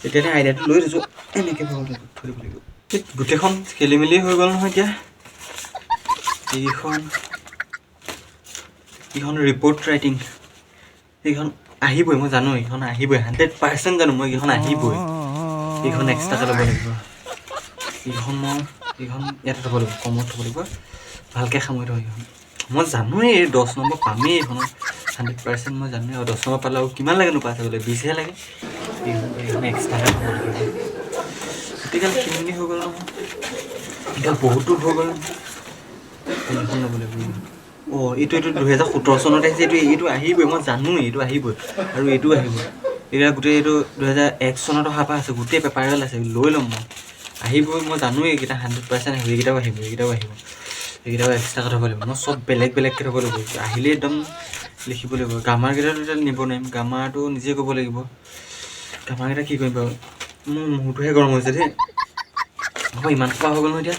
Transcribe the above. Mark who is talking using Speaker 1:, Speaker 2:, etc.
Speaker 1: এতিয়া আইডিয়াটো লৈ থৈছোঁ এনেকৈ থৈ দিব লাগিব গোটেইখন খেলি মেলি হৈ গ'ল নহয় এতিয়া এইখন ৰিপৰ্ট ৰাইটিং এইখন আহিবই মই জানো এইখন আহিবই 100% জানো মই এইখন আহিবই এইখন এক্সট্ৰাকৈ ল'ব লাগিব এইখন ইয়াতে থ'ব লাগিব কমত থ'ব লাগিব ভালকৈ সামৰি থ'ব এইখন মই জানোৱেই 10 নম্বৰ পামেই এইখনত 100% মই জানোৱেই আৰু 10 নম্বৰ পালে আৰু কিমান লাগেনো পাছ হ'বলৈ 20হে লাগে এইখন এক্সট্ৰাকৈ থ'ব লাগিব গোটেইগাল খেলি হৈ গ'ল নহয় এতিয়া বহুতো হৈ গ'ল এইখন ল'ব লাগিব এইটো 2017 চনত আহিছে এইটো আহিবই মই জানোৱেই এইটো আহিবই আৰু এইটো আহিব এতিয়া গোটেই এইটো 2001 চনত অহাৰ পৰা আছে গোটেই পেপাৰগাল আছে লৈ ল'ম মই আহিবই মই জানোৱেই এইকেইটা 100% আহিব এইকেইটাও এক্সট্ৰাকৈ থ'ব লাগিব মই চব বেলেগকৈ থ'ব লাগিব আহিলেই একদম লিখিব লাগিব গ্ৰামাৰকেইটাতো এতিয়া নিব নোৱাৰিম গ্ৰামাৰটো নিজে ক'ব লাগিব গ্ৰামাৰকেইটা কি কৰিম বাৰু মোৰ মূৰটোহে গৰম হৈছে দেই হ'ব ইমান খোৱা হৈ গ'ল নহয় এতিয়া